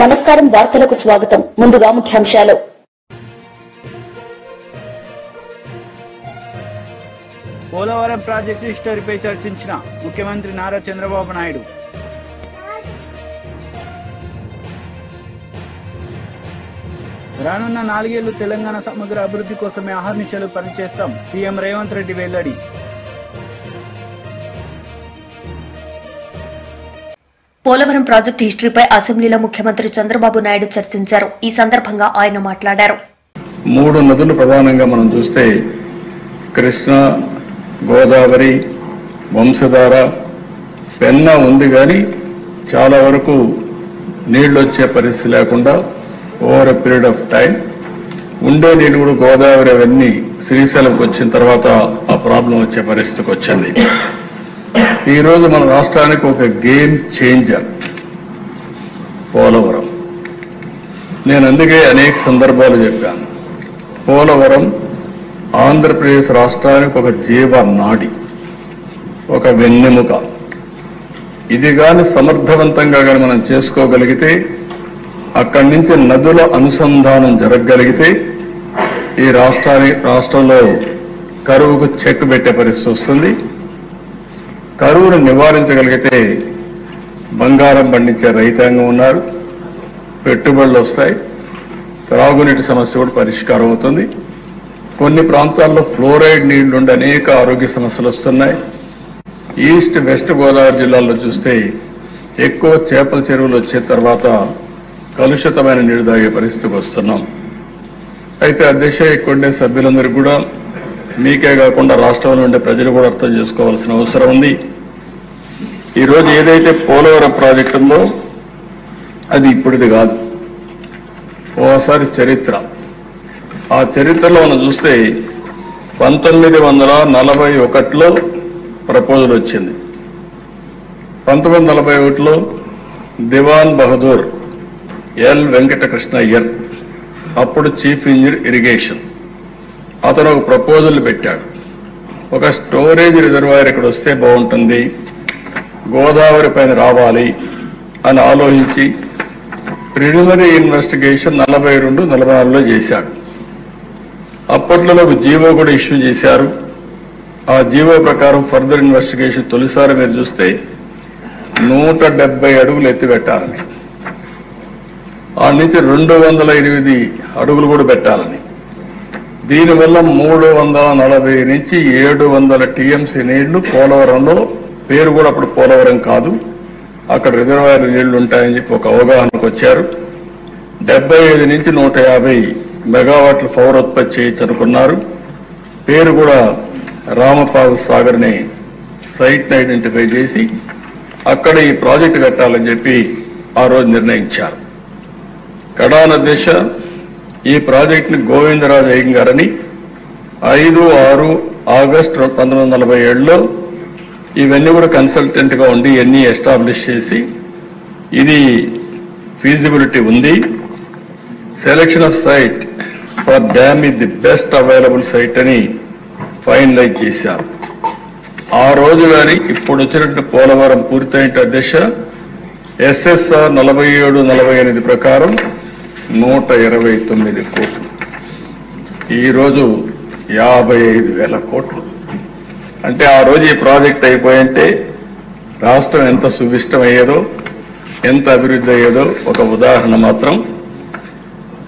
నమస్కారం వార్తలకు స్వాగతం. ముందుగా ముఖ్యాంశాలు. పోలవరం ప్రాజెక్టు హిస్టరీపై చర్చించిన ముఖ్యమంత్రి నారా చంద్రబాబు నాయుడు. రానున్న 4 ఏళ్లు తెలంగాణ సమగ్ర అభివృద్ధి కోసమే అహర్నిశలు పనిచేస్తాం. సీఎం రేవంత్ రెడ్డి వెల్లడి. పోలవరం ప్రాజెక్టు హిస్టరీపై అసెంబ్లీలో ముఖ్యమంత్రి చంద్రబాబు నాయుడు చర్చించారు. ఈ సందర్భంగా ఆయన మాట్లాడారు. 3 నదులు ప్రధానంగా మనం చూస్తే కృష్ణ, గోదావరి, వంశధార, పెన్నా ఉంది. కానీ చాలా వరకు నీళ్లు వచ్చే పరిస్థితి లేకుండా over a period of time ఉండే నీళ్ళు కూడా గోదావరి అవన్నీ శ్రీశైలంకి వచ్చిన తర్వాత ఆ ప్రాబ్లం వచ్చే పరిస్థితికి వచ్చింది. ఈరోజు మన రాష్ట్రానికి ఒక గేమ్ చేంజర్ పోలవరం. నేను అందుకే అనేక సందర్భాలు చెప్పాను. పోలవరం ఆంధ్రప్రదేశ్ రాష్ట్రానికి ఒక జీవనాడి, ఒక వెన్నెముక. ఇది కానీ సమర్థవంతంగా కానీ మనం చేసుకోగలిగితే, అక్కడి నుంచి నదుల అనుసంధానం జరగగలిగితే ఈ రాష్ట్రంలో కరువుకు చెక్ పెట్టే పరిస్థితి వస్తుంది. కరువును నివారించగలిగితే బంగారం పండించే రైతాంగం ఉన్నారు, పెట్టుబడులు వస్తాయి, త్రాగునీటి సమస్య కూడా పరిష్కారం అవుతుంది. కొన్ని ప్రాంతాల్లో ఫ్లోరైడ్ నీళ్లుండి అనేక ఆరోగ్య సమస్యలు వస్తున్నాయి. ఈస్ట్ వెస్ట్ గోదావరి జిల్లాల్లో చూస్తే ఎక్కువ చేపల చెరువులు వచ్చే తర్వాత కలుషితమైన నీరు తాగే పరిస్థితికి వస్తున్నాం. అయితే అధ్యక్ష, ఇక్కడుండే సభ్యులందరికీ కూడా, మీకే కాకుండా రాష్ట్రంలో ఉండే ప్రజలు కూడా అర్థం చేసుకోవాల్సిన అవసరం ఉంది. ఈరోజు ఏదైతే పోలవరం ప్రాజెక్టు ఉందో అది ఇప్పుడుది కాదు, ఓసారి చరిత్ర. ఆ చరిత్రలో మనం చూస్తే 1941లో ప్రపోజల్ వచ్చింది. 1941లో దివాన్ బహదూర్ ఎల్ వెంకటకృష్ణయ్యర్, అప్పుడు చీఫ్ ఇంజనీర్ ఇరిగేషన్, అతను ఒక ప్రపోజల్ పెట్టాడు. ఒక స్టోరేజ్ రిజర్వాయర్ ఇక్కడ వస్తే బాగుంటుంది, గోదావరి పైన రావాలి అని ఆలోచించి ప్రిలిమినరీ ఇన్వెస్టిగేషన్ 42-44లో చేశాడు. అప్పట్లో ఒక జీవో కూడా ఇష్యూ చేశారు. ఆ జీవో ప్రకారం ఫర్దర్ ఇన్వెస్టిగేషన్ తొలిసారి మీరు చూస్తే 170 అడుగులు ఎత్తి పెట్టాలని, ఆ నుంచి 208 అడుగులు కూడా పెట్టాలని. దీనివల్ల 340 నుంచి 700 టీఎంసీ నీళ్లు పోలవరంలో, పేరు కూడా అప్పుడు పోలవరం కాదు, అక్కడ రిజర్వాయర్ నీళ్లు ఉంటాయని చెప్పి ఒక అవగాహనకు వచ్చారు. 75 నుంచి 150 మెగావాట్ల పవర్ ఉత్పత్తి చేయొచ్చు అనుకున్నారు. పేరు కూడా రామపాద సాగర్ ని సైట్ ని ఐడెంటిఫై చేసి అక్కడ ఈ ప్రాజెక్టు కట్టాలని చెప్పి ఆ రోజు నిర్ణయించారు. కడాన దిశ ఈ ప్రాజెక్టుని గోవిందరాజు అయ్యంగారని 5-6 ఆగస్టు 1947లో ఇవన్నీ కూడా కన్సల్టెంట్ గా ఉండి ఇవన్నీ ఎస్టాబ్లిష్ చేసి ఇది ఫీజిబిలిటీ ఉంది, selection of site for dam is the best available site అని ఫైనలైజ్ చేశారు. ఆ రోజు కానీ ఇప్పుడు వచ్చినట్టు పోలవరం పూర్తయిన అధ్యక్ష SSR 47-48 ప్రకారం 129 కోట్లు, ఈరోజు 55,000 కోట్లు. అంటే ఆ రోజు ఈ ప్రాజెక్ట్ అయిపోయింటే రాష్ట్రం ఎంత సువిష్టమయ్యేదో, ఎంత అభివృద్ధి అయ్యేదో ఒక ఉదాహరణ మాత్రం.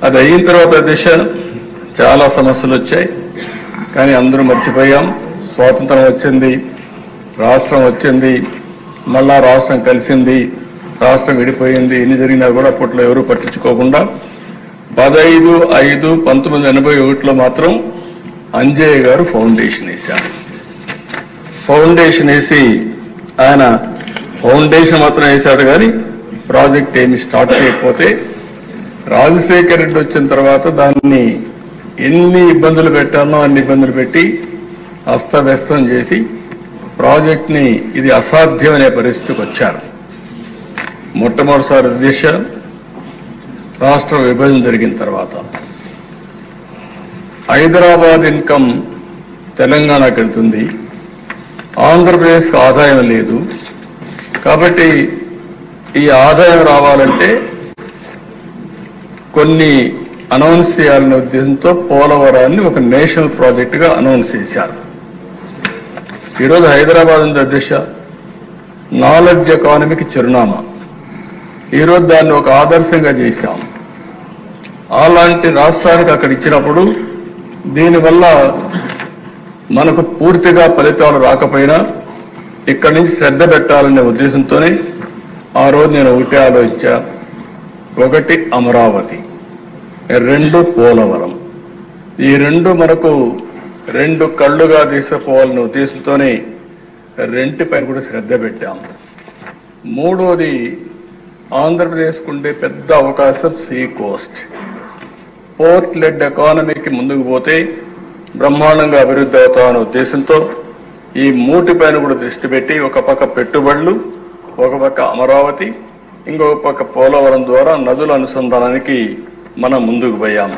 అది అయిన తర్వాత దిశ చాలా సమస్యలు వచ్చాయి, కానీ అందరూ మర్చిపోయాం. స్వాతంత్రం వచ్చింది, రాష్ట్రం వచ్చింది, మళ్ళా రాష్ట్రం కలిసింది, రాష్ట్రం విడిపోయింది. ఎన్ని జరిగినా కూడా అప్పట్లో ఎవరూ పట్టించుకోకుండా 15/5/1981లో మాత్రం అంజయ్య గారు ఫౌండేషన్ వేశారు. ఫౌండేషన్ వేసి ఆయన ఫౌండేషన్ మాత్రం వేశాడు, కానీ ప్రాజెక్ట్ ఏమి స్టార్ట్ చేయకపోతే రాజశేఖర్ రెడ్డి వచ్చిన తర్వాత దాన్ని ఎన్ని ఇబ్బందులు పెట్టాలో అన్ని ఇబ్బందులు పెట్టి అస్తవ్యస్తం చేసి ప్రాజెక్ట్ని ఇది అసాధ్యం అనే పరిస్థితికి వచ్చారు. మొట్టమొదటిసారి దిశ రాష్ట్ర విభజన జరిగిన తర్వాత హైదరాబాద్ ఇన్కమ్ తెలంగాణకు వెళ్తుంది, ఆంధ్రప్రదేశ్కి ఆదాయం లేదు. కాబట్టి ఈ ఆదాయం రావాలంటే కొన్ని అనౌన్స్ చేయాలనే ఉద్దేశంతో పోలవరాన్ని ఒక నేషనల్ ప్రాజెక్టుగా అనౌన్స్ చేశారు. ఈరోజు హైదరాబాద్ ఉంది అధ్యక్ష, నాలెడ్జ్ ఎకానమీకి చిరునామా. ఈరోజు దాన్ని ఒక ఆదర్శంగా చేశాం. అలాంటి రాష్ట్రానికి అక్కడ ఇచ్చినప్పుడు దీనివల్ల మనకు పూర్తిగా ఫలితాలు రాకపోయినా ఇక్కడి నుంచి శ్రద్ధ పెట్టాలనే ఉద్దేశంతోనే ఆ రోజు నేను ఒకటే ఆలోచించా. ఒకటి అమరావతి, రెండు పోలవరం. ఈ రెండు మనకు రెండు కళ్ళుగా తీసుకుపోవాలనే ఉద్దేశంతోనే రెంటిపై కూడా శ్రద్ధ పెట్టాం. మూడోది ఆంధ్రప్రదేశ్కు ఉండే పెద్ద అవకాశం సీ కోస్ట్. పోర్ట్ లెడ్ ఎకానమీకి ముందుకు పోతే బ్రహ్మాండంగా అభివృద్ధి అవుతామనే ఉద్దేశంతో ఈ మూటిపైన కూడా దృష్టి పెట్టి ఒక పక్క పెట్టుబడులు, ఒక పక్క అమరావతి, ఇంకొక పక్క పోలవరం ద్వారా నదుల అనుసంధానానికి మనం ముందుకు పోయాము.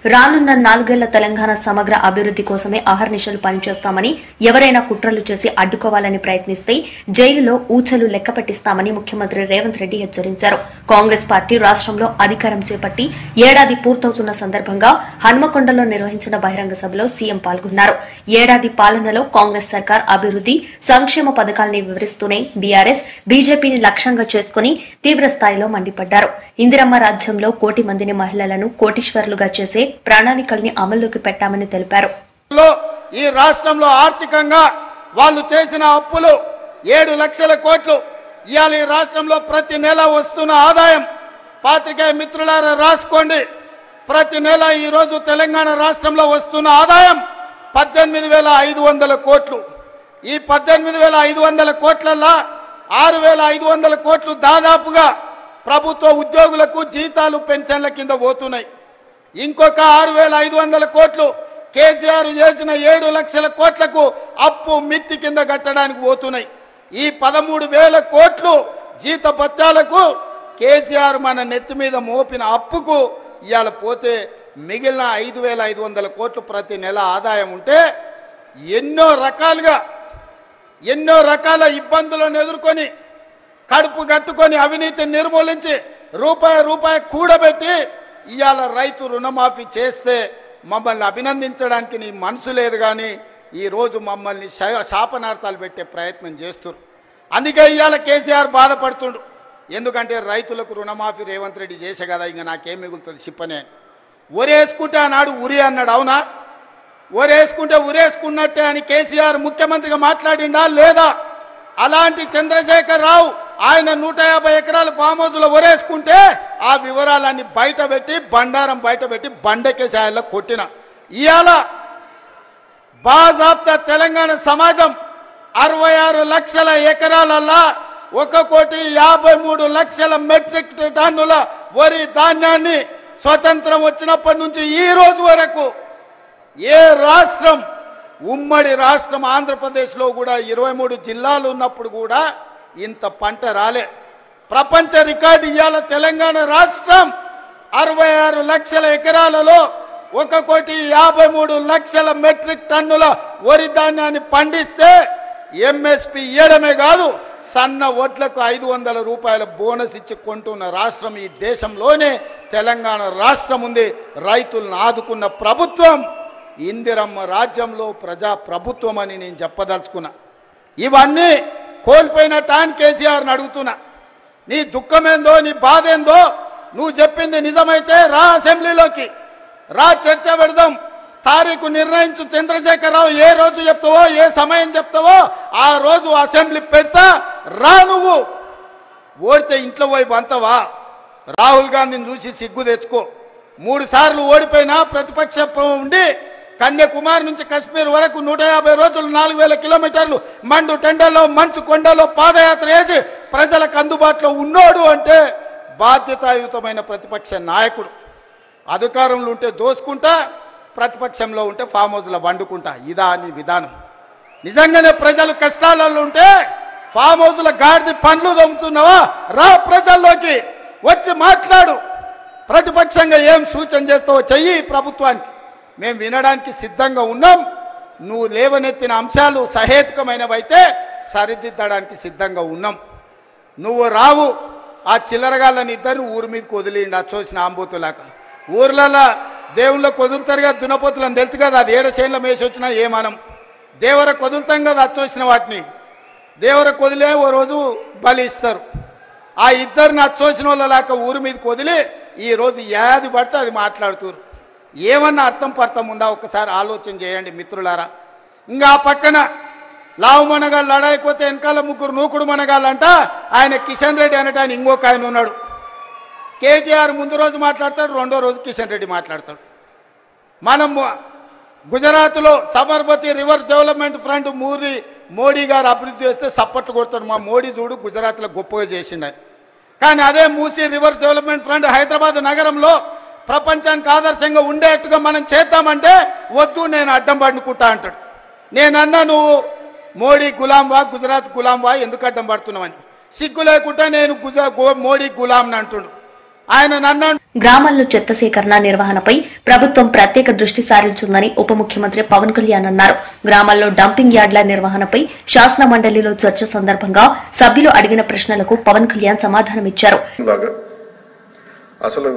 రానున్న 4 ఏళ్ల తెలంగాణ సమగ్ర అభివృద్ది కోసమే అహర్నిశలు పనిచేస్తామని, ఎవరైనా కుట్రలు చేసి అడ్డుకోవాలని ప్రయత్నిస్తే జైలులో ఊచలు లెక్క పెట్టిస్తామని ముఖ్యమంత్రి రేవంత్ రెడ్డి హెచ్చరించారు. కాంగ్రెస్ పార్టీ రాష్ట్రంలో అధికారం చేపట్టి ఏడాది పూర్తవుతున్న సందర్భంగా హన్మకొండలో నిర్వహించిన బహిరంగ సభలో సీఎం పాల్గొన్నారు. ఏడాది పాలనలో కాంగ్రెస్ సర్కార్ అభివృద్ది, సంక్షేమ పథకాల్ని వివరిస్తూనే బీఆర్ఎస్, బీజేపీని లక్ష్యంగా చేసుకుని తీవ్రస్థాయిలో మండిపడ్డారు. ఇందిరమ్మ రాజ్యంలో 1 కోటి మందిని మహిళలను కోటీశ్వరులుగా చేసే ప్రణాళికల్ని అమల్లోకి పెట్టామని తెలిపారు. ఈ రాష్ట్రంలో ఆర్థికంగా వాళ్ళు చేసిన అప్పులు 7 లక్షల కోట్లు. ఇవాళ ఈ రాష్ట్రంలో ప్రతి నెల వస్తున్న ఆదాయం, పాత్రికేయ మిత్రులారా రాసుకోండి, ప్రతి నెల ఈ రోజు తెలంగాణ రాష్ట్రంలో వస్తున్న ఆదాయం 18,500 కోట్లు. ఈ 18,500 కోట్లల్లో 6,500 కోట్లు దాదాపుగా ప్రభుత్వ ఉద్యోగులకు జీతాలు, పెన్షన్ల కింద పోతున్నాయి. ఇంకొక 6,500 కోట్లు కేసీఆర్ చేసిన 7 లక్షల కోట్లకు అప్పు మిత్తి కింద కట్టడానికి పోతున్నాయి. ఈ 13,000 కోట్లు జీతభత్యాలకు కేసీఆర్ మన నెత్తి మీద మోపిన అప్పుకు ఇవాళ పోతే మిగిలిన 5,500 కోట్లు ప్రతి నెల ఆదాయం ఉంటే ఎన్నో రకాల ఇబ్బందులను ఎదుర్కొని కడుపు కట్టుకొని అవినీతిని నిర్మూలించి రూపాయి కూడబెట్టి ఇవాళ రైతు రుణమాఫీ చేస్తే మమ్మల్ని అభినందించడానికి నీ మనసు లేదు, కానీ ఈరోజు మమ్మల్ని శాపనార్థాలు పెట్టే ప్రయత్నం చేస్తున్నారు. అందుకే ఇవాళ కేసీఆర్ బాధపడుతుండు. ఎందుకంటే రైతులకు రుణమాఫీ రేవంత్ రెడ్డి చేసే కదా, ఇంకా నాకేం మిగులుతుంది చెప్పనే. ఒరేసుకుంటే అన్నాడు ఉరి అన్నాడు, అవునా? ఒరేసుకుంటే ఉరేసుకున్నట్టే అని కేసీఆర్ ముఖ్యమంత్రిగా మాట్లాడిండా లేదా? అలాంటి చంద్రశేఖర్ రావు ఆయన 150 ఎకరాల ఫామ్ హౌస్లో ఒరేసుకుంటే ఆ వివరాలన్నీ బయటపెట్టి, బండారం బయటపెట్టి బండకేసాయల్లో కొట్టిన. ఇవాళ బాజాబ్తా తెలంగాణ సమాజం 66 లక్షల ఎకరాలల్లా 1,53,00,000 మెట్రిక్ టన్నుల వరి ధాన్యాన్ని స్వతంత్రం వచ్చినప్పటి నుంచి ఈ రోజు వరకు ఏ రాష్ట్రం, ఉమ్మడి రాష్ట్రం ఆంధ్రప్రదేశ్లో కూడా 23 జిల్లాలు ఉన్నప్పుడు కూడా ఇంత పంట రాలే. ప్రపంచ రికార్డు ఇవాళ తెలంగాణ రాష్ట్రం 66 లక్షల ఎకరాలలో 1,53,00,000 మెట్రిక్ టన్నుల వరి ధాన్యాన్ని పండిస్తే ఎంఎస్పీ ఇయ్యడమే కాదు, సన్న వడ్లకు 500 రూపాయల బోనస్ ఇచ్చి కొంటున్న రాష్ట్రం ఈ దేశంలోనే తెలంగాణ రాష్ట్రం ఉంది. రైతులను ఆదుకున్న ప్రభుత్వం ఇందిరమ్మ రాజ్యంలో ప్రజా ప్రభుత్వం అని నేను చెప్పదలుచుకున్నా. ఇవన్నీ కోల్పోయిన టాన్ కేసీఆర్ని అడుగుతున్నా, నీ దుఃఖమేందో, నీ బాధ ఏందో, నువ్వు చెప్పింది నిజమైతే రా, అసెంబ్లీలోకి రా, చర్చ పెడదాం, తారీఖు నిర్ణయించు. చంద్రశేఖరరావు ఏ రోజు చెప్తావో, ఏ సమయం చెప్తావో ఆ రోజు అసెంబ్లీ పెడతా, రా. నువ్వు ఓడితే ఇంట్లో పోయి బంతవా? రాహుల్ గాంధీని చూసి సిగ్గు తెచ్చుకో. 3 సార్లు ఓడిపోయినా ప్రతిపక్షం ఉండి కన్యాకుమారి నుంచి కశ్మీర్ వరకు 150 రోజులు 4,000 కిలోమీటర్లు మండు టెండలో, మంచు కొండలో పాదయాత్ర చేసి ప్రజలకు అందుబాటులో ఉన్నోడు అంటే బాధ్యతాయుతమైన ప్రతిపక్ష నాయకుడు. అధికారంలో ఉంటే దోసుకుంటా, ప్రతిపక్షంలో ఉంటే ఫామ్ హౌస్లో వండుకుంటా. ఇదా నీ విధానం? నిజంగానే ప్రజలు కష్టాలలో ఉంటే ఫామ్ హౌస్లో గాడిది పండ్లు దొంగతున్నావా? రా, ప్రజల్లోకి వచ్చి మాట్లాడు. ప్రతిపక్షంగా ఏం సూచన చేస్తావో చెయ్యి ప్రభుత్వానికి, మేము వినడానికి సిద్ధంగా ఉన్నాం. నువ్వు లేవనెత్తిన అంశాలు సహేతుకమైనవైతే సరిదిద్దడానికి సిద్ధంగా ఉన్నాం. నువ్వు రావు, ఆ చిల్లరగాళ్ళని ఇద్దరిని ఊరి మీదకి వదిలిండి అచ్చోసిన ఆంబోతులాక. ఊర్లలో దేవుళ్ళకి వదులుతారు కదా దున్నపోతులని తెలుసు కదా, అది ఏడశేళ్ళ మేసి వచ్చినా ఏమనం. దేవరకు వదులుతాం కదా అచ్చోసిన వాటిని, దేవరకు వదిలే ఓ రోజు బలి ఇస్తారు. ఆ ఇద్దరిని అచ్చోసిన వాళ్ళలాక ఊరి మీదకి వదిలి ఈరోజు ఏది పడితే అది మాట్లాడుతున్నారు. ఏమన్నా అర్థం పర్థం ఉందా ఒక్కసారి ఆలోచన చేయండి మిత్రులారా. ఇంకా ఆ పక్కన లావు మనగాళ్ళు లడాయిపోతే వెనకాల ముగ్గురు నూకుడు మనగాళ్ళంట. ఆయన కిషన్ రెడ్డి అనేట ఆయన ఇంకొక ఆయన ఉన్నాడు. కేటీఆర్ ముందు రోజు మాట్లాడతాడు, రెండో రోజు కిషన్ రెడ్డి మాట్లాడతాడు. మనం గుజరాత్లో Sabarmati river development front Modi గారు అభివృద్ధి చేస్తే సపోర్ట్ కొడతాడు. మా మోడీ చూడు గుజరాత్లో గొప్పగా చేసిండు. కానీ అదే Musi river development front Hyderabad నగరంలో ప్రపంచానికి ఆదర్శంగా ఉండేట్టుగా మనం చేద్దామంటే వద్దు, నేను అడ్డం పడుకుంటా అంటాడు. నేనన్నా నువ్వు మోడీ గులాంవా గుజరాత్ గులాంవా ఎందుకు అడ్డం పడుతున్నావని. సిగ్గు లేకుండా నేను మోడీ గులాంని అంటుడు ఆయన. నన్ను గ్రామాల్లో చెత్త సేకరణ నిర్వహణపై ప్రభుత్వం ప్రత్యేక దృష్టి సారించిందని ఉప ముఖ్యమంత్రి పవన్ కళ్యాణ్ అన్నారు. గ్రామాల్లో డంపింగ్ యార్డ్ల నిర్వహణపై శాసన మండలిలో చర్చ సందర్భంగా సభ్యులు అడిగిన ప్రశ్నలకు పవన్ కళ్యాణ్ సమాధానమిచ్చారు. అసలు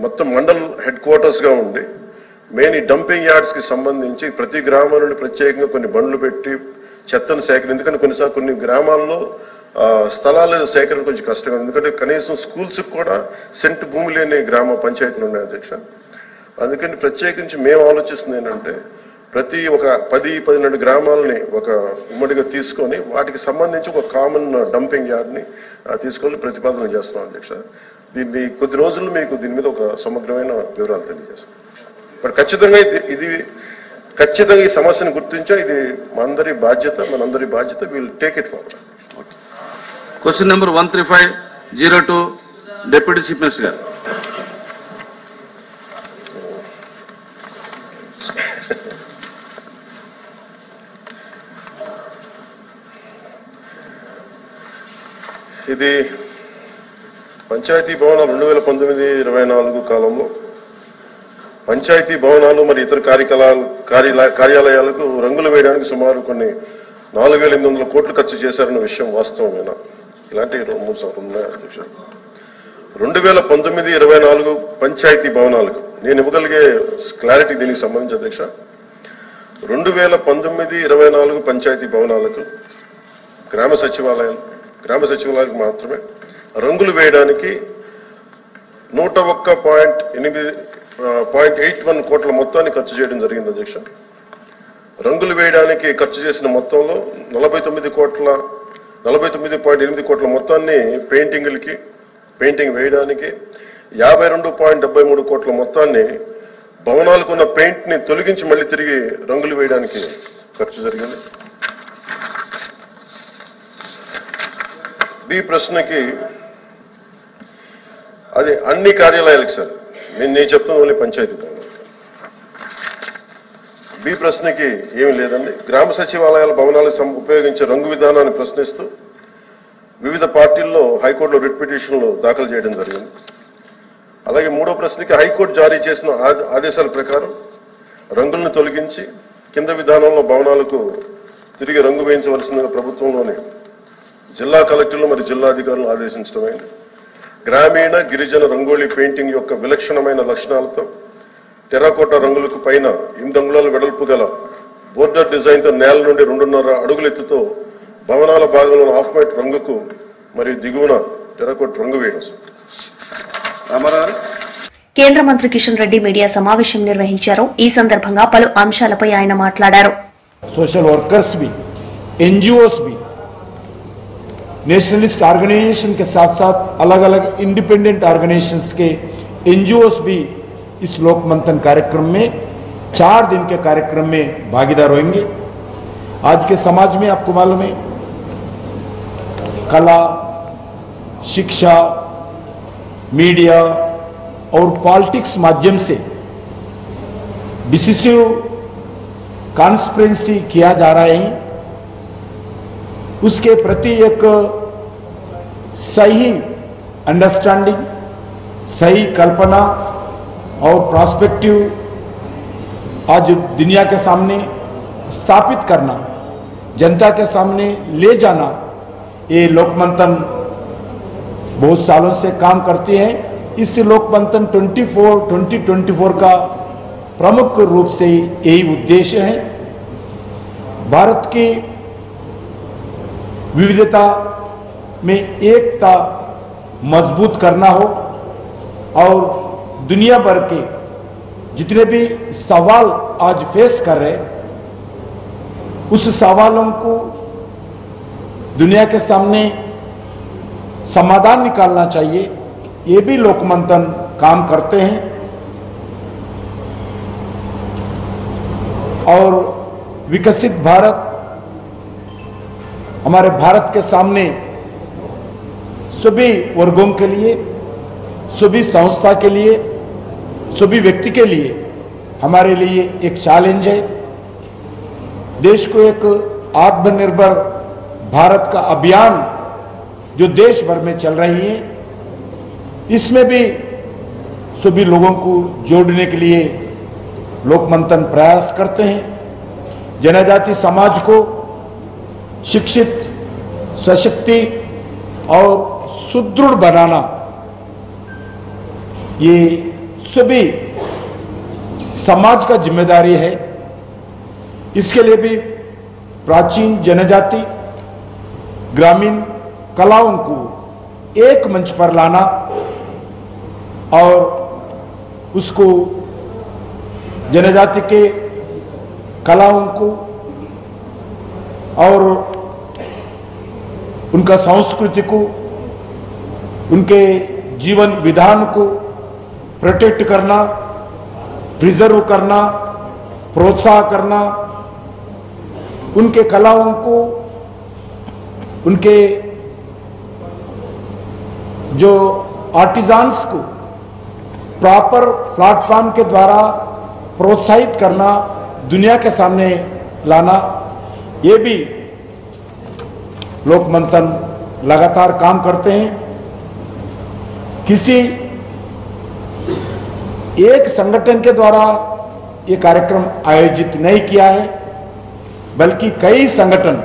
మొత్తం మండల్ హెడ్ క్వార్టర్స్ గా ఉండి మెయిన్ ఈ డంపింగ్ యార్డ్స్ కి సంబంధించి ప్రతి గ్రామం నుండి ప్రత్యేకంగా కొన్ని బండ్లు పెట్టి చెత్తను సేకరణ. ఎందుకంటే కొన్నిసార్లు కొన్ని గ్రామాల్లో స్థలాల సేకరణ కొంచెం కష్టంగా ఉంది. ఎందుకంటే కనీసం స్కూల్స్ కూడా సెంటు భూమి లేని గ్రామ పంచాయతీలు ఉన్నాయి అధ్యక్ష. అందుకని ప్రత్యేకించి మేము ఆలోచిస్తుంది ఏంటంటే ప్రతి ఒక 10-12 గ్రామాలని ఒక ఉమ్మడిగా తీసుకొని వాటికి సంబంధించి ఒక కామన్ డంపింగ్ యార్డ్ని తీసుకొని ప్రతిపాదన చేస్తున్నాం అధ్యక్ష. దీన్ని కొద్ది రోజుల్లో మీకు దీని మీద ఒక సమగ్రమైన వివరాలు తెలియజేస్తాం. బట్ ఖచ్చితంగా ఖచ్చితంగా ఈ సమస్యను గుర్తించా, ఇది మనందరి బాధ్యత. Will take it forward. Question number 13502 deputy chief minister గారు. ఇది పంచాయతీ భవనాలు 2019-24 కాలంలో పంచాయతీ భవనాలు మరియు ఇతర కార్యాలయాలకు రంగులు వేయడానికి సుమారు కొన్ని 4,800 కోట్లు ఖర్చు చేశారన్న విషయం వాస్తవమేనా? ఇలాంటి 2-3 సార్లు ఉన్నాయి అధ్యక్ష. 2019-24 పంచాయతీ భవనాలకు నేను ఇవ్వగలిగే క్లారిటీ దీనికి సంబంధించి అధ్యక్ష, 2019-24 పంచాయతీ భవనాలకు గ్రామ సచివాలయాలకు మాత్రమే రంగులు వేయడానికి 101.81 కోట్ల మొత్తాన్ని ఖర్చు చేయడం జరిగింది అధ్యక్ష. రంగులు వేయడానికి ఖర్చు చేసిన మొత్తంలో 49.8 కోట్ల మొత్తాన్ని పెయింటింగ్ వేయడానికి, 52.73 కోట్ల మొత్తాన్ని భవనాలకు ఉన్న పెయింట్ ని తొలగించి మళ్ళీ తిరిగి రంగులు వేయడానికి ఖర్చు జరిగింది. బి ప్రశ్నకి అది అన్ని కార్యాలయాలకు సార్, నేను చెప్తాను ఓన్లీ పంచాయతీ భవనాలు. బి ప్రశ్నకి ఏమీ లేదండి. గ్రామ సచివాలయాల భవనాలకు ఉపయోగించే రంగు విధానాన్ని ప్రశ్నిస్తూ వివిధ పార్టీల్లో హైకోర్టులో రిట్ పిటిషన్లు దాఖలు చేయడం జరిగింది. అలాగే మూడో ప్రశ్నకి హైకోర్టు జారీ చేసిన ఆదేశాల ప్రకారం రంగులను తొలగించి కింద విధానంలో భవనాలకు తిరిగి రంగు వేయించవలసిందిగా ప్రభుత్వంలోని జిల్లా కలెక్టర్లు మరియు జిల్లాధికారులు ఆదేశించడమైంది. గ్రామీణ గిరిజన రంగోలీ పెయింటింగ్ యొక్క విలక్షణమైన లక్షణాలతో టెరాకోటా రంగులకు పైన 8 అంగుళాల వెడల్పు గల బోర్డర్ డిజైన్తో నేల నుండి 2.5 అడుగుల ఎత్తుతో భవనాల భాగంలో హాఫ్ వైట్ రంగుకు మరియు దిగువన టెరాకోట్ రంగు వేయడం. కేంద్ర మంత్రి కిషన్ రెడ్డి మీడియా సమావేశం నిర్వహించారు. ఈ సందర్భంగా పలు అంశాలపై ఆయన మాట్లాడారు. सोशल वर्कर्स भी, एनजीओस भी, नेशनलिस्ट ऑर्गेनाइजेशन के साथ साथ अलग अलग इंडिपेंडेंट ऑर्गेनाइजेशंस के एनजीओस भी इस लोक मंथन कार्यक्रम में 4 दिन के कार्यक्रम में भागीदार होंगे. आज के समाज में आपको मालूम है कला, शिक्षा, मीडिया और पॉलिटिक्स माध्यम से डिसिसिव कॉन्स्पिरेसी किया जा रहा है. उसके प्रति एक सही अंडरस्टैंडिंग, सही कल्पना और प्रॉस्पेक्टिव आज दुनिया के सामने स्थापित करना, जनता के सामने ले जाना, ये लोकमंथन बहुत सालों से काम करती हैं। इस लोकमंथन 2024 का प्रमुख रूप से यही उद्देश्य है, भारत की विविधता में एकता मजबूत करना हो और दुनिया भर के जितने भी सवाल आज फेस कर रहे उस सवालों को दुनिया के सामने समाधान निकालना चाहिए, ये भी लोकमंथन काम करते हैं। और विकसित भारत हमारे भारत के सामने सभी वर्गों के लिए, सभी संस्था के लिए, सभी व्यक्ति के लिए हमारे लिए एक चैलेंज है। देश को एक आत्मनिर्भर भारत का अभियान जो देश भर में चल रही है, इसमें भी सभी लोगों को जोड़ने के लिए लोकमंथन प्रयास करते हैं। जनजाति समाज को शिक्षित, सशक्त और सुदृढ़ बनाना, ये सभी समाज का जिम्मेदारी है। इसके लिए भी प्राचीन जनजाति ग्रामीण कलाओं को एक मंच पर लाना और उसको जनजाति के कलाओं को और उनका संस्कृति को, उनके जीवन विधान को प्रोटेक्ट करना, प्रिजर्व करना, प्रोत्साहन करना, उनके कलाओं को, उनके जो आर्टिजान्स को प्रॉपर प्लेटफॉर्म के द्वारा प्रोत्साहित करना, दुनिया के सामने लाना, ये भी लोकमंथन लगातार काम करते हैं। किसी एक संगठन के द्वारा ये कार्यक्रम आयोजित नहीं किया है, बल्कि कई संगठन।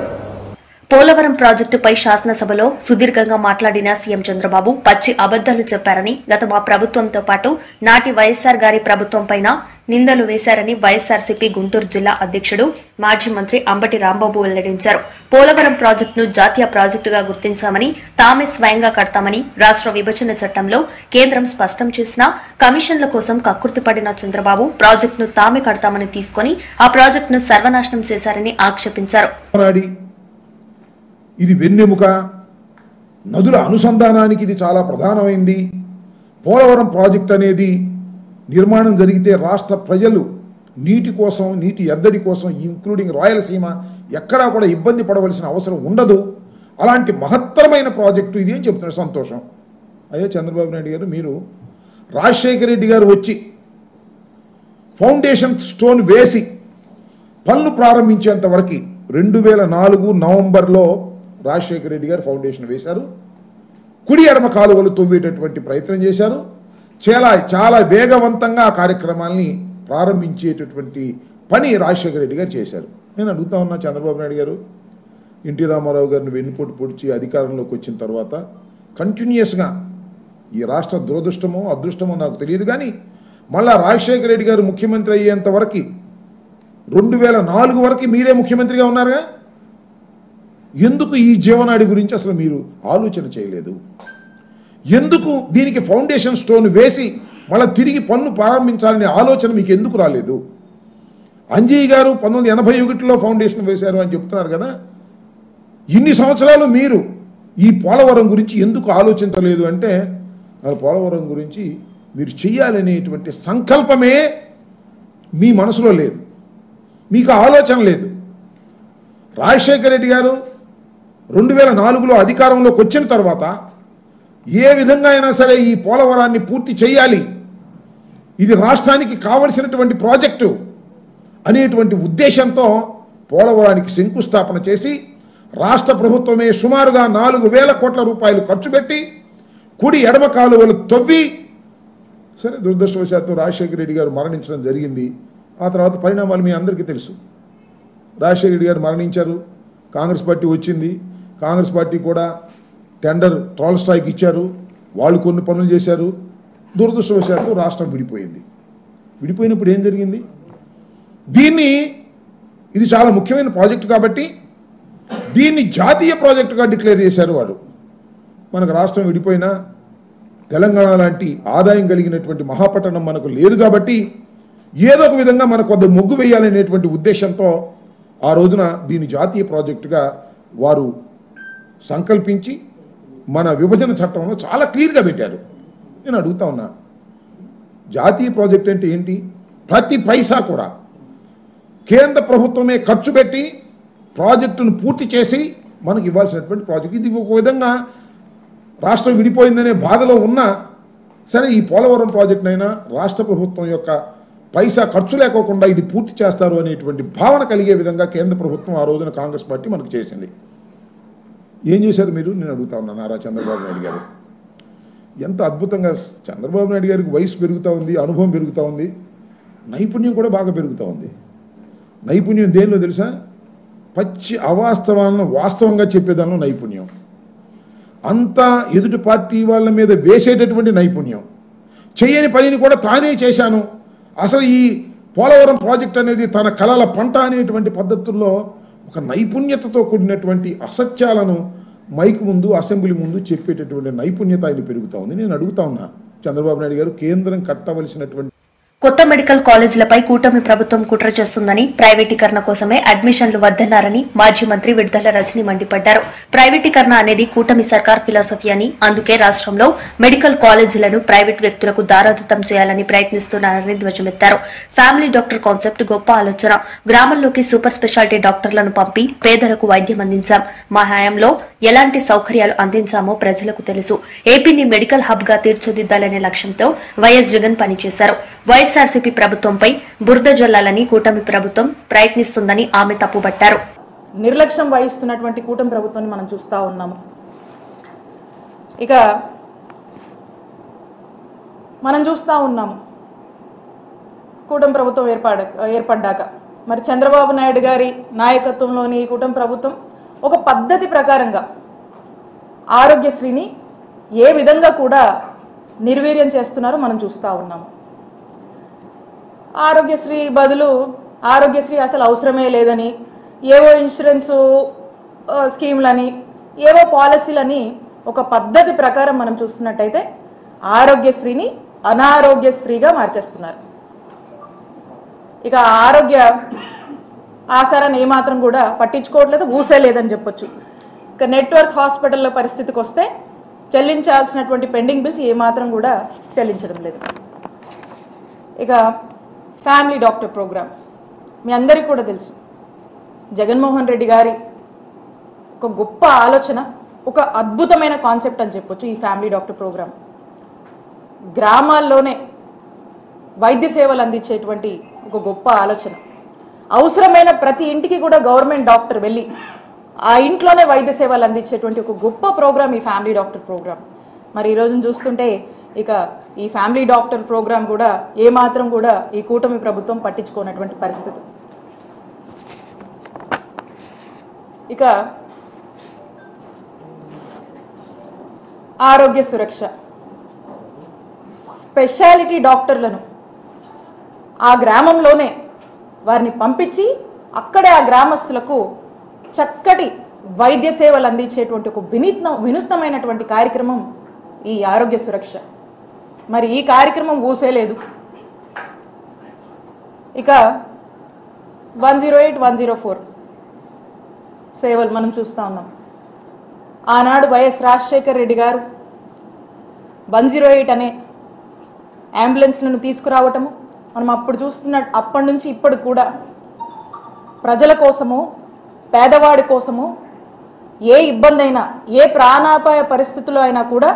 పోలవరం ప్రాజెక్టుపై శాసనసభలో సుదీర్ఘంగా మాట్లాడిన సీఎం చంద్రబాబు పచ్చి అబద్దాలు చెప్పారని, గత మా ప్రభుత్వంతో పాటు నాటి వైఎస్సార్ గారి ప్రభుత్వంపైన నిందలు వేశారని వైఎస్సార్సీపీ గుంటూరు జిల్లా అధ్యక్షుడు మాజీ మంత్రి అంబటి రాంబాబు వెల్లడించారు. పోలవరం ప్రాజెక్టును జాతీయ ప్రాజెక్టుగా గుర్తించామని, తామే స్వయంగా కడతామని రాష్ట్ర విభజన చట్టంలో కేంద్రం స్పష్టం చేసినా కమిషన్ల కోసం కక్కుర్తిపడిన చంద్రబాబు ప్రాజెక్టును తామే కడతామని తీసుకుని ఆ ప్రాజెక్టును సర్వనాశనం చేశారని ఆక్షేపించారు. ఇది వెన్నెముక, నదుల అనుసంధానానికి ఇది చాలా ప్రధానమైంది. పోలవరం ప్రాజెక్ట్ అనేది నిర్మాణం జరిగితే రాష్ట్ర ప్రజలు నీటి కోసం, నీటి ఎద్దడి కోసం, ఇంక్లూడింగ్ రాయలసీమ ఎక్కడా కూడా ఇబ్బంది పడవలసిన అవసరం ఉండదు. అలాంటి మహత్తరమైన ప్రాజెక్టు ఇది అని చెప్తున్నారు. సంతోషం. అయ్యో చంద్రబాబు నాయుడు గారు, మీరు రాజశేఖర రెడ్డి గారు వచ్చి ఫౌండేషన్ స్టోన్ వేసి పనులు ప్రారంభించేంత వరకు 2004 నవంబర్లో రాజశేఖర రెడ్డి గారు ఫౌండేషన్ వేశారు. కుడి ఎడమ కాలువలు తవ్వేటటువంటి ప్రయత్నం చేశారు. చాలా వేగవంతంగా ఆ కార్యక్రమాల్ని ప్రారంభించేటటువంటి పని రాజశేఖర రెడ్డి గారు చేశారు. నేను అడుగుతా ఉన్నా, చంద్రబాబు నాయుడు గారు ఎన్టీ రామారావు గారిని వెన్నుపోటు పొడిచి అధికారంలోకి వచ్చిన తర్వాత కంటిన్యూస్గా ఈ రాష్ట్ర దురదృష్టమో అదృష్టమో నాకు తెలియదు, కానీ మళ్ళా రాజశేఖర రెడ్డి గారు ముఖ్యమంత్రి అయ్యేంత వరకు 2004 వరకు మీరే ముఖ్యమంత్రిగా ఉన్నారుగా, ఎందుకు ఈ జీవనాడి గురించి అసలు మీరు ఆలోచన చేయలేదు? ఎందుకు దీనికి ఫౌండేషన్ స్టోన్ వేసి మళ్ళీ తిరిగి పన్ను ప్రారంభించాలనే ఆలోచన మీకు ఎందుకు రాలేదు? అంజయ్య గారు 1981లో ఫౌండేషన్ వేశారు అని చెప్తున్నారు కదా, ఇన్ని సంవత్సరాలు మీరు ఈ పోలవరం గురించి ఎందుకు ఆలోచించలేదు అంటే, పోలవరం గురించి మీరు చెయ్యాలనేటువంటి సంకల్పమే మీ మనసులో లేదు, మీకు ఆలోచన లేదు. రాజశేఖర రెడ్డి గారు 2004లో అధికారంలోకి వచ్చిన తర్వాత ఏ విధంగా అయినా సరే ఈ పోలవరాన్ని పూర్తి చేయాలి, ఇది రాష్ట్రానికి కావలసినటువంటి ప్రాజెక్టు అనేటువంటి ఉద్దేశంతో పోలవరానికి శంకుస్థాపన చేసి రాష్ట్ర ప్రభుత్వమే సుమారుగా 4,000 కోట్ల రూపాయలు ఖర్చు పెట్టి కుడి ఎడమ కాలువలు తవ్వి, సరే దురదృష్టవశాత్తు రాజశేఖర రెడ్డి గారు మరణించడం జరిగింది. ఆ తర్వాత పరిణామాలు మీ అందరికీ తెలుసు. రాజశేఖర రెడ్డి గారు మరణించారు, కాంగ్రెస్ పార్టీ వచ్చింది, కాంగ్రెస్ పార్టీ కూడా టెండర్ టాల్స్టాయ్కి ఇచ్చారు. వాళ్ళు కొన్ని పనులు చేశారు. దురదృష్టవశాత్తు రాష్ట్రం విడిపోయింది. విడిపోయినప్పుడు ఏం జరిగింది? ఇది చాలా ముఖ్యమైన ప్రాజెక్టు కాబట్టి దీన్ని జాతీయ ప్రాజెక్టుగా డిక్లేర్ చేశారు వాడు. మనకు రాష్ట్రం విడిపోయినా తెలంగాణ లాంటి ఆదాయం కలిగినటువంటి మహాపట్టణం మనకు లేదు కాబట్టి ఏదో ఒక విధంగా మనకు కొద్ది మొగ్గు వేయాలనేటువంటి ఉద్దేశంతో ఆ రోజున దీన్ని జాతీయ ప్రాజెక్టుగా వారు సంకల్పించి మన విభజన చట్టంలో చాలా క్లియర్గా పెట్టారు. నేను అడుగుతా ఉన్నా, జాతీయ ప్రాజెక్ట్ అంటే ఏంటి? ప్రతి పైసా కూడా కేంద్ర ప్రభుత్వమే ఖర్చు పెట్టి ప్రాజెక్టును పూర్తి చేసి మనకు ఇవ్వాల్సినటువంటి ప్రాజెక్ట్. ఇది ఒక విధంగా రాష్ట్రం విడిపోయిందనే బాధలో ఉన్నా సరే ఈ పోలవరం ప్రాజెక్టునైనా రాష్ట్ర ప్రభుత్వం యొక్క పైసా ఖర్చు లేకోకుండా ఇది పూర్తి చేస్తారు అనేటువంటి భావన కలిగే విధంగా కేంద్ర ప్రభుత్వం ఆ రోజున కాంగ్రెస్ పార్టీ మనకు చేసింది. ఏం చేశారు మీరు? నేను అడుగుతా ఉన్నాను. నారా చంద్రబాబు నాయుడు గారు ఎంత అద్భుతంగా, చంద్రబాబు నాయుడు గారికి వయసు పెరుగుతూ ఉంది, అనుభవం పెరుగుతూ ఉంది, నైపుణ్యం కూడా బాగా పెరుగుతూ ఉంది. నైపుణ్యం దేనిలో తెలుసా? పచ్చి అవాస్తవాలను వాస్తవంగా చెప్పేదానిలో నైపుణ్యం. అంతా ఎదుటి పార్టీ వాళ్ళ మీద వేసేటటువంటి నైపుణ్యం. చేయని పనిని కూడా తానే చేశాను, అసలు ఈ పోలవరం ప్రాజెక్ట్ అనేది తన కలల పంట అనేటువంటి పద్ధతుల్లో ఒక నైపుణ్యతతో కూడినటువంటి అసత్యాలను మైక్ ముందు, అసెంబ్లీ ముందు చెప్పేటటువంటి నైపుణ్యత ఆయన పెరుగుతూ ఉంది. నేను అడుగుతా ఉన్నా, చంద్రబాబు నాయుడు గారు కేంద్రం కట్టవలసినటువంటి కొత్త మెడికల్ కాలేజీలపై కూటమి ప్రభుత్వం కుట్ర చేస్తుందని, ప్రైవేటీకరణ కోసమే అడ్మిషన్లు వద్దన్నారని మాజీ మంత్రి విడుదల రజని మండిపడ్డారు. ప్రైవేటీకరణ అనేది కూటమి సర్కార్ ఫిలాసఫీ అని, అందుకే రాష్ట్రంలో మెడికల్ కాలేజీలను ప్రైవేట్ వ్యక్తులకు దారాదత్తం చేయాలని ప్రయత్నిస్తున్నారని ధ్వజమెత్తారు. ఫ్యామిలీ డాక్టర్ కాన్సెప్ట్ గొప్ప ఆలోచన. గ్రామంలోకి సూపర్ స్పెషాలిటీ డాక్టర్లను పంపి పేదలకు వైద్యం అందించాం. మా హయాంలో ఎలాంటి సౌకర్యాలు అందించామో ప్రజలకు తెలుసు. ఏపీని మెడికల్ హబ్ గా తీర్చిదిద్దాలనే లక్ష్యంతో వైఎస్ జగన్ పనిచేశారు. వైఎస్ఆర్సీపీ ప్రభుత్వంపై బురద జల్లాలని కూటమి ప్రభుత్వం ప్రయత్నిస్తుందని ఆమె తప్పుబట్టారు. నిర్లక్ష్యం వహిస్తున్నటువంటి కూటమి ప్రభుత్వాన్ని మనం చూస్తా ఉన్నాము. ఇక మనం చూస్తా ఉన్నాము కూటమి ప్రభుత్వం ఏర్పడ్డాక మరి చంద్రబాబు నాయుడు గారి నాయకత్వంలోని ఈ కూటమి ప్రభుత్వం ఒక పద్ధతి ప్రకారంగా ఆరోగ్యశ్రీని ఏ విధంగా కూడా నిర్వీర్యం చేస్తున్నారో మనం చూస్తా ఉన్నాము. ఆరోగ్యశ్రీ బదులు ఆరోగ్యశ్రీ అసలు అవసరమే లేదని, ఏవో ఇన్సూరెన్స్ స్కీమ్లని, ఏవో పాలసీలని ఒక పద్ధతి ప్రకారం మనం చూస్తున్నట్టయితే ఆరోగ్యశ్రీని అనారోగ్యశ్రీగా మార్చేస్తున్నారు. ఇక ఆరోగ్య ఆసరాన్ని ఏమాత్రం కూడా పట్టించుకోవట్లేదు, ఊసే లేదని చెప్పొచ్చు. ఇక నెట్వర్క్ హాస్పిటల్లో పరిస్థితికి వస్తే చెల్లించాల్సినటువంటి పెండింగ్ బిల్స్ ఏమాత్రం కూడా చెల్లించడం లేదు. ఇక ఫ్యామిలీ డాక్టర్ ప్రోగ్రామ్ మీ అందరికీ కూడా తెలుసు. జగన్మోహన్ రెడ్డి గారి ఒక గొప్ప ఆలోచన, ఒక అద్భుతమైన కాన్సెప్ట్ అని చెప్పొచ్చు ఈ ఫ్యామిలీ డాక్టర్ ప్రోగ్రామ్. గ్రామాల్లోనే వైద్య సేవలు అందించేటువంటి ఒక గొప్ప ఆలోచన. అవసరమైన ప్రతి ఇంటికి కూడా గవర్నమెంట్ డాక్టర్ వెళ్ళి ఆ ఇంట్లోనే వైద్య సేవలు అందించేటువంటి ఒక గొప్ప ప్రోగ్రామ్ ఈ ఫ్యామిలీ డాక్టర్ ప్రోగ్రామ్. మరి ఈ రోజున చూస్తుంటే ఇక ఈ ఫ్యామిలీ డాక్టర్ ప్రోగ్రామ్ కూడా ఏమాత్రం కూడా ఈ కూటమి ప్రభుత్వం పట్టించుకోనటువంటి పరిస్థితి. ఇక ఆరోగ్య సురక్ష, స్పెషాలిటీ డాక్టర్లను ఆ గ్రామంలోనే వారిని పంపించి అక్కడే ఆ గ్రామస్తులకు చక్కటి వైద్య సేవలు అందించేటువంటి ఒక వినూత్నమైనటువంటి కార్యక్రమం ఈ ఆరోగ్య సురక్ష. మరి ఈ కార్యక్రమం ఊసేలేదు. ఇక 108, 104 సేవలు మనం చూస్తూ ఉన్నాం. ఆనాడు వైఎస్ రాజశేఖర్ రెడ్డి గారు 108 అనే అంబులెన్స్లను తీసుకురావటము మనం అప్పుడు అప్పటి నుంచి ఇప్పటికి కూడా ప్రజల కోసము, పేదవాడి కోసము ఏ ఇబ్బంది అయినా, ఏ ప్రాణాపాయ పరిస్థితుల్లో అయినా కూడా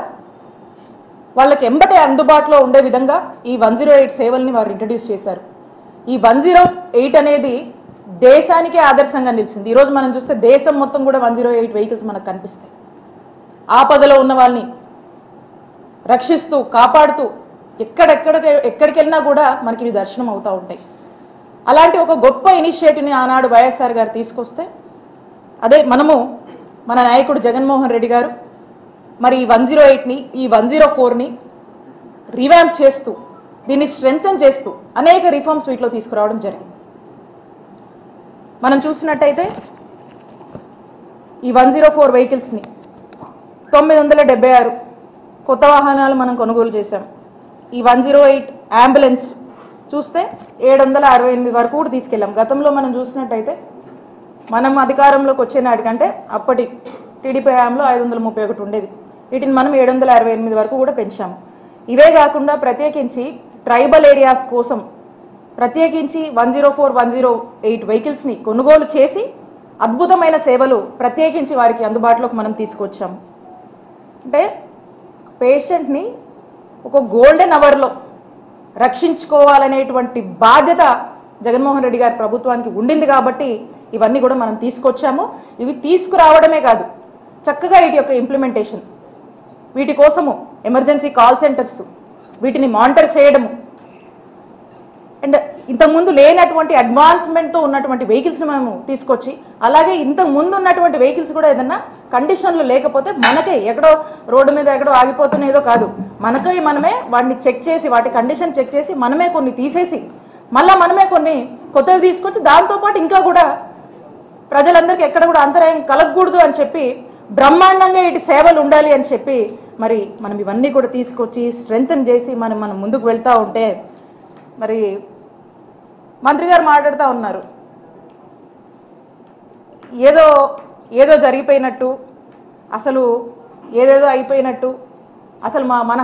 వాళ్ళకి ఎంబటే అందుబాటులో ఉండే విధంగా ఈ 108 సేవల్ని వారు ఇంట్రడ్యూస్ చేశారు. ఈ 108 అనేది దేశానికే ఆదర్శంగా నిలిచింది. ఈరోజు మనం చూస్తే దేశం మొత్తం కూడా 108 వెహికల్స్ మనకు కనిపిస్తాయి. ఆపదలో ఉన్న వాళ్ళని రక్షిస్తూ, కాపాడుతూ ఎక్కడికి వెళ్ళినా కూడా మనకి ఇవి దర్శనం అవుతూ ఉంటాయి. అలాంటి ఒక గొప్ప ఇనిషియేటివ్ని ఆనాడు వైఎస్ఆర్ గారు తీసుకొస్తే, అదే మన నాయకుడు జగన్మోహన్ రెడ్డి గారు మరి 108ని ఈ 104ని రివాంప్ చేస్తూ దీన్ని స్ట్రెంగ్తన్ చేస్తూ అనేక రిఫార్మ్స్ వీటిలో తీసుకురావడం జరిగింది. మనం చూసినట్టయితే ఈ 104 వెహికల్స్ని 976 కొత్త వాహనాలు మనం కొనుగోలు చేశాం. ఈ 108 అంబులెన్స్ చూస్తే 768 వరకు కూడా తీసుకెళ్ళాం. గతంలో మనం చూసినట్టయితే మనం అధికారంలోకి వచ్చే నాటికంటే అప్పటి టీడీపీ హయాంలో 531 ఉండేది. వీటిని మనం 768 వరకు కూడా పెంచాము. ఇవే కాకుండా ప్రత్యేకించి ట్రైబల్ ఏరియాస్ కోసం ప్రత్యేకించి 104, 108 వెహికల్స్ని కొనుగోలు చేసి అద్భుతమైన సేవలు ప్రత్యేకించి వారికి అందుబాటులోకి మనం తీసుకొచ్చాము. అంటే పేషెంట్ని ఒక గోల్డెన్ అవర్లో రక్షించుకోవాలనేటువంటి బాధ్యత జగన్మోహన్ రెడ్డి గారి ప్రభుత్వానికి ఉండింది కాబట్టి ఇవన్నీ కూడా మనం తీసుకొచ్చాము. ఇవి తీసుకురావడమే కాదు, చక్కగా వీటి యొక్క ఇంప్లిమెంటేషన్, వీటి కోసము ఎమర్జెన్సీ కాల్ సెంటర్స్, వీటిని మానిటర్ చేయడము, అండ్ ఇంతకుముందు లేనటువంటి అడ్వాన్స్మెంట్తో ఉన్నటువంటి వెహికల్స్ని మేము తీసుకొచ్చి, అలాగే ఇంతకు ముందు ఉన్నటువంటి వెహికల్స్ కూడా ఏదన్నా కండిషన్లు లేకపోతే మనకే ఎక్కడో రోడ్డు మీద ఎక్కడో ఆగిపోతున్నదో కాదు, మనమే వాటిని చెక్ చేసి వాటి కండిషన్ చెక్ చేసి మనమే కొన్ని తీసేసి మళ్ళీ మనమే కొన్ని కొత్తవి తీసుకొచ్చి దాంతోపాటు ఇంకా కూడా ప్రజలందరికీ ఎక్కడ కూడా అంతరాయం కలగకూడదు అని చెప్పి బ్రహ్మాండంగా ఇటు సేవలు ఉండాలి అని చెప్పి మరి మనం ఇవన్నీ కూడా తీసుకొచ్చి స్ట్రెంగ్తన్ చేసి మనం ముందుకు వెళ్తూ ఉంటే మరి మంత్రి గారు మాట్లాడుతూ ఉన్నారు ఏదో జరిగిపోయినట్టు, అసలు ఏదేదో అయిపోయినట్టు, అసలు మన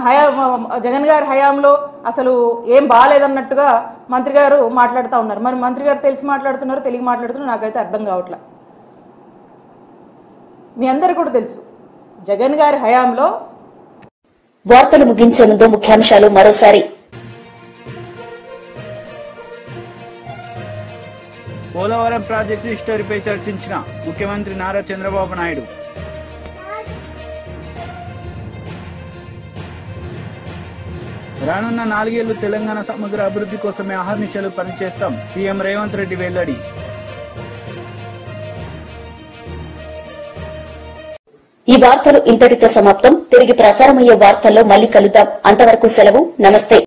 జగన్ గారి హయాంలో అసలు ఏం బాగాలేదన్నట్టుగా మంత్రి గారు మాట్లాడుతూ ఉన్నారు. మరి మంత్రి గారు తెలిసి మాట్లాడుతున్నారు, తెలియ మాట్లాడుతున్నారు, నాకైతే అర్థం కావట్లా. మీ అందరికీ కూడా తెలుసు జగన్ గారి హయాంలో. వార్తలు ముగించే ముందు ముఖ్యాంశాలు మరోసారి. పోలవరం ప్రాజెక్టు హిస్టరీపై చర్చించిన ముఖ్యమంత్రి నారా చంద్రబాబు నాయుడు. రానున్న 4 ఏళ్లు తెలంగాణ సమగ్ర అభివృద్ధి కోసమే అహర్నిశలు పనిచేస్తాం, సీఎం రేవంత్ రెడ్డి వెల్లడి. ఈ వార్తలు ఇంతటితో సమాప్తం. తిరిగి ప్రసారమయ్యే వార్తల్లో మళ్లీ కలుద్దాం. అంతవరకు సెలవు. నమస్తే.